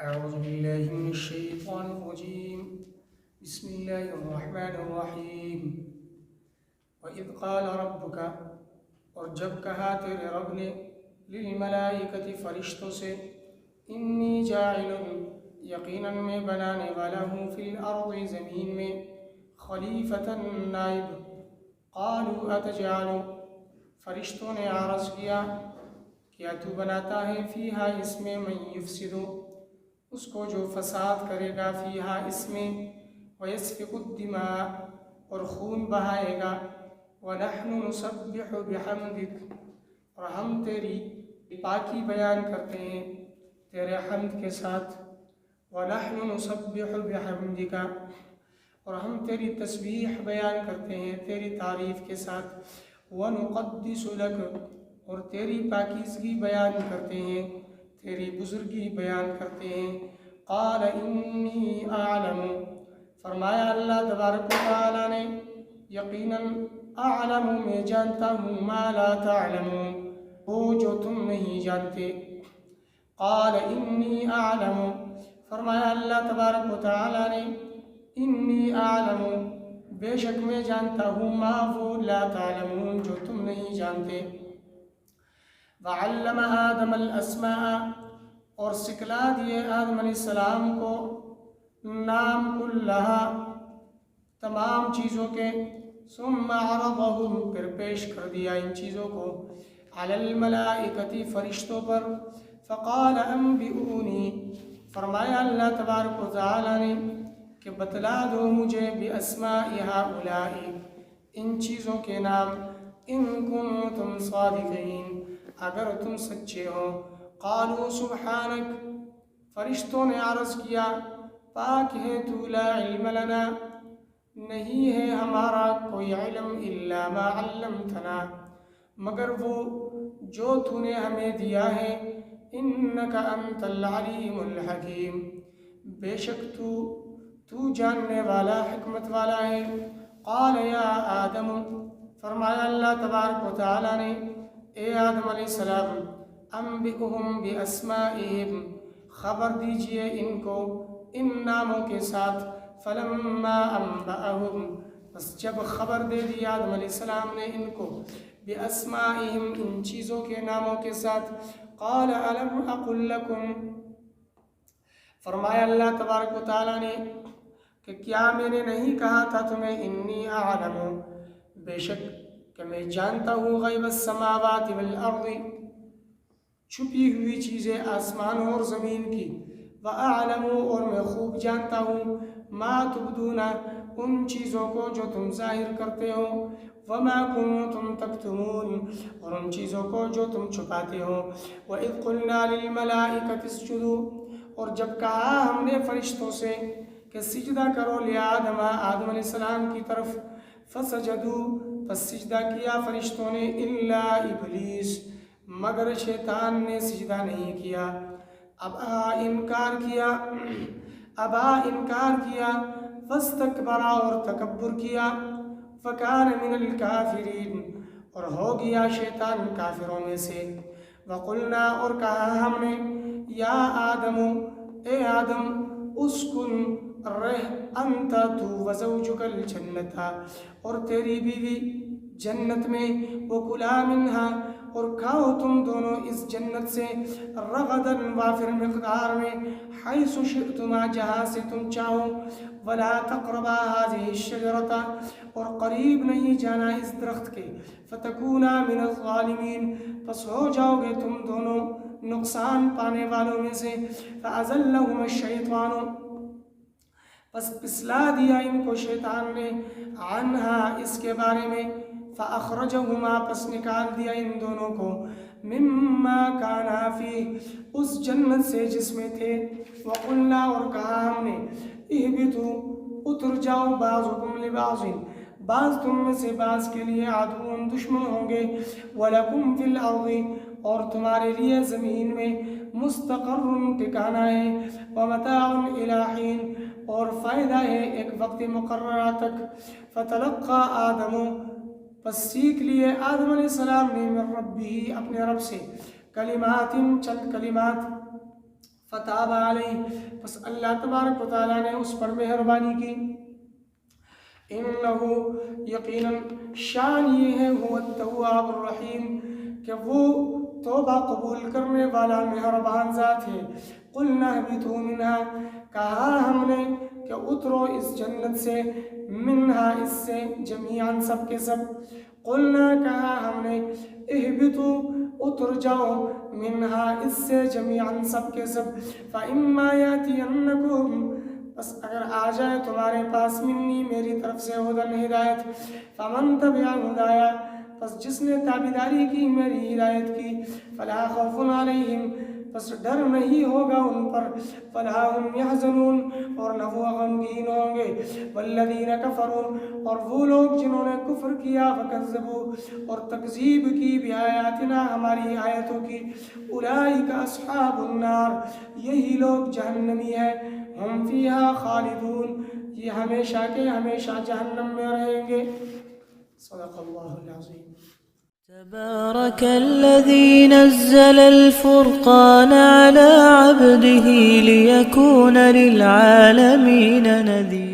أعوذ بالله من الشيطان الرجيم بسم الله الرحمن الرحیم وَإِذْ قَالَ رَبُّكَ، اور جب کہا تیرے رب نے، لِلْمَلَائِكَةِ فرشتوں سے، اِنِّي جَاعِلٌ، یقیناً میں بنانے والا ہوں، فِي الْأَرْضِ زمین میں، خلیفةً نائب، قَالُوا أَتَجْعَلُ، فرشتوں نے عرض کیا کیا تو بناتا ہے، فیہا اس میں، من یفسد، اس کو جو فساد کرے گا، فیہا اس میں، وَيَسْفِكُ الدِّمَاءَ، اور خون بہائے گا، وَنَحْنُ نُسَبِّحُ بِحَمْدِكَ، اور ہم تیری پاکی بیان کرتے ہیں تیرے حمد کے ساتھ، وَنَحْنُ نُسَبِّحُ بِحَمْدِكَ، اور ہم تیری تسبیح بیان کرتے ہیں تیری تعریف کے ساتھ، وَنُقَدِّسُ لَكَ، اور تیری پاکیزگی بیان کرتے ہیں تیری بزرگی بیان کرتے ہیں، قَالَ إِنِّي أَعْلَمُ، فرمایا اللہ تبارک و تعالیٰ نے، یقیناً اعلم، میں جانتا ہوں، ما لا تعلمون، وہ جو تم نہیں جانتے، قال انی اعلم، فرمایا اللہ تبارک و تعالیٰ نے، انی اعلم، بے شک میں جانتا ہوں، ما وہ لا تعلمون، جو تم نہیں جانتے، وعلم آدم الاسماء، اور سکھلا دیے آدم علیہ السلام کو نام کلہا، تمام چیزوں کے، ثم عرضهم، پھر پیش کر دیا ان چیزوں کو، علی الملائکۃ، فرشتوں پر، فقال انبئونی، فرمایا اللہ تبارک و تعالی نے کہ بتلا دو مجھے، باسماء ہؤلاء، ان چیزوں کے نام، ان کنتم صادقین، اگر تم سچے ہو، قالوا سبحانک، فرشتوں نے عرض کیا پاک ہے تو، لا علم لنا، نہیں ہے ہمارا کوئی علم، الا ما علمتنا، مگر وہ جو تو نے ہمیں دیا ہے، انک انت العلیم الحکیم، بے شک تو جاننے والا، حکمت والا ہے، قال یا آدم، فرمایا اللہ تبارک و تعالی نے، اے آدم علیہ السلام، انبئہم باسمائہم، خبر دیجئے ان کو ان ناموں کے ساتھ، فلما انبأہم، بس جب خبر دے دی آدم علیہ السلام نے ان کو، باسمائہم، ان چیزوں کے ناموں کے ساتھ، قال الم اقل لکم، فرمایا اللہ تبارک و تعالیٰ نے کہ کیا میں نے نہیں کہا تھا تمہیں، انی اعلم، بے شک کہ میں جانتا ہوں، غیب السماوات والارض، چھپی ہوئی چیزیں آسمانوں اور زمین کی، وَأَعْلَمُ، اور میں خوب جانتا ہوں، مَا تُبْدُونَ، ان چیزوں کو جو تم ظاہر کرتے ہو، وَمَا كُنْتُمْ تَكْتُمُونَ، اور ان چیزوں کو جو تم چھپاتے ہو، وَإِذْ قُلْنَا لِلْمَلَائِكَةِ اسْجُدُوا، اور جب کہا ہم نے فرشتوں سے کہ سجدہ کرو لآدم، آدم علیہ السلام کی طرف، فَسَجَدُوا، پس سجدہ کیا فرشتوں نے، إِلَّا إِبْلِيسَ، مگر شیطان نے سجدہ نہیں کیا، ابا انکار کیا، فاستکبر، اور تکبر کیا، فکان من الکافرین، اور ہو گیا شیطان کافروں میں سے، وقلنا، اور کہا ہم نے، یا آدم، اے آدم، اسکن، رہ، انت، تو، وزوجک الجنت، اور تیری بیوی جنت میں، وکلا منہا، اور کھاؤ تم دونوں اس جنت سے، رغداً، وافر مقدار میں، حیث شئتما، جہاں سے تم چاہو، ولا تقربا هذه الشجرة، اور قریب نہیں جانا اس درخت کے، فتکونا من الظالمین، پس ہو جاؤ گے تم دونوں نقصان پانے والوں میں سے، فأزلہم الشیطان، پس پسلا دیا ان کو شیطان نے، عنہا، اس کے بارے میں، فأخرجہما، پس نکال دیا ان دونوں کو، مما کانا فی، اس جنت سے جس میں تھے، وقلنا، اور کہا ہم نے، اہبتوا، اتر جاؤ، بعضکم لبعض، بعض تم میں سے بعض کے لیے، عدو، دشمن ہوں گے، وَلَكُمْ فِي الْأَرْضِ، اور تمہارے لیے زمین میں، مستقر، ٹھکانہ ہے، وَمَتَاعٌ إِلَىٰ حِينٍ، اور فائدہ ہے ایک وقت مقررہ تک، فَتَلَقَّىٰ آدَمُ، پس سیکھ لیے آدم علیہ السلام نے، من ربہ، اپنے رب سے، کلمات، چند کلمات، فتاب علیہ، پس اللہ تبارک و تعالیٰ نے اس پر مہربانی کی. انہو یقیناً شان یہ ہے هو التواب الرحیم کہ وہ توبہ قبول کرنے والا مہربان ذات ہے. قلنا اہبطوا منہا، کہا ہم نے کہ اترو اس جنت سے، منہا اس سے، جمیعاً سب کے سب. قلنا کہا ہم نے، اہبطوا اتر جاؤ، منہا اس سے، جمیعاً سب کے سب. فإما یاتینکم، بس اگر آ جائے تمہارے پاس، منی میری طرف سے، ہدن ہدایت، فمن تبع ہدایا، پس جس نے تابعداری کی میری ہدایت کی، فلا خوف علیہم، پس ڈر نہیں ہوگا ان پر، فلا هم يحزنون، اور نہ وہ غمگین ہوں گے. والذین کفروا، اور وہ لوگ جنہوں نے کفر کیا، فکذبوا، اور تکذیب کی، بآیاتنا ہماری آیتوں کی، اولئک اصحاب النار، یہی لوگ جہنمی ہیں، ہم فیہا خالدون، یہ ہمیشہ کے ہمیشہ جہنم میں رہیں گے. صدق اللہ العظیم. تبارك الذي نزل الفرقان على عبده ليكون للعالمين نذيرا.